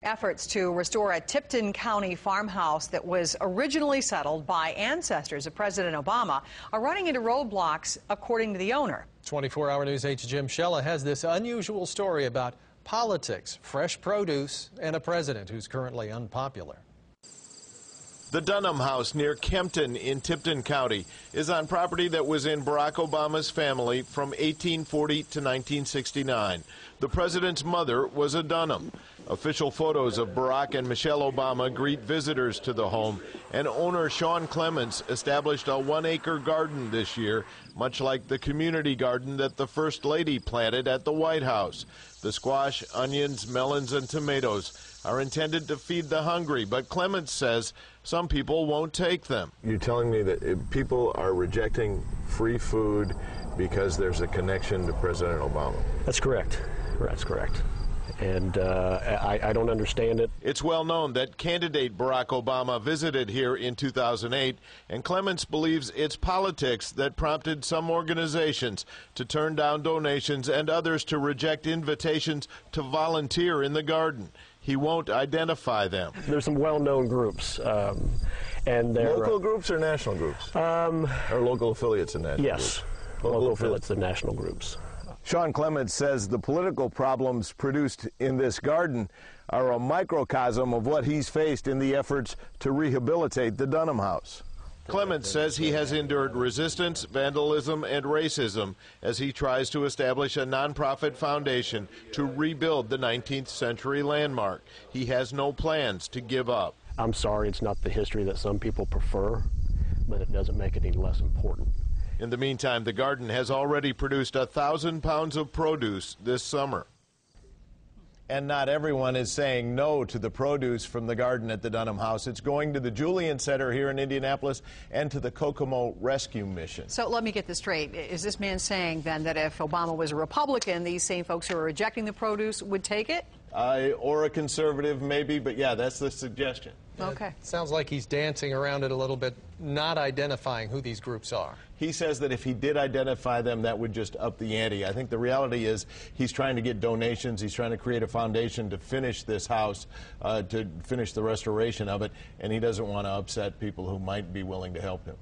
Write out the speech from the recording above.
Efforts to restore a Tipton County farmhouse that was originally settled by ancestors of President Obama are running into roadblocks, according to the owner. 24-Hour News 8's Jim Shella has this unusual story about politics, fresh produce, and a president who's currently unpopular. The Dunham House near Kempton in Tipton County is on property that was in Barack Obama's family from 1840 to 1969. The president's mother was a Dunham. Official photos of Barack and Michelle Obama greet visitors to the home, and owner Sean Clements established a 1-acre garden this year, much like the community garden that the First Lady planted at the White House. The squash, onions, melons, and tomatoes are intended to feed the hungry, but Clements says some people won't take them. You're telling me that people are rejecting free food because there's a connection to President Obama? That's correct. That's correct. And I don't understand it. It's well known that candidate Barack Obama visited here in 2008, and Clements believes it's politics that prompted some organizations to turn down donations and others to reject invitations to volunteer in the garden. He won't identify them. There's some well-known groups. And they're local groups or national groups? Or local affiliates in national yes, groups? Yes, local affiliates and national groups. Sean Clements says the political problems produced in this garden are a microcosm of what he's faced in the efforts to rehabilitate the Dunham House. Clements says he has endured resistance, vandalism, and racism as he tries to establish a nonprofit foundation to rebuild the 19th century landmark. He has no plans to give up. I'm sorry, it's not the history that some people prefer, but it doesn't make it any less important. In the meantime, the garden has already produced 1,000 pounds of produce this summer. And not everyone is saying no to the produce from the garden at the Dunham House. It's going to the Julian Center here in Indianapolis and to the Kokomo Rescue Mission. So let me get this straight. Is this man saying then that if Obama was a Republican, these same folks who are rejecting the produce would take it? Or a conservative, maybe, but yeah, that's the suggestion. Okay. It sounds like he's dancing around it a little bit, not identifying who these groups are. He says that if he did identify them, that would just up the ante. I think the reality is he's trying to get donations. He's trying to create a foundation to finish this house, to finish the restoration of it, and he doesn't want to upset people who might be willing to help him.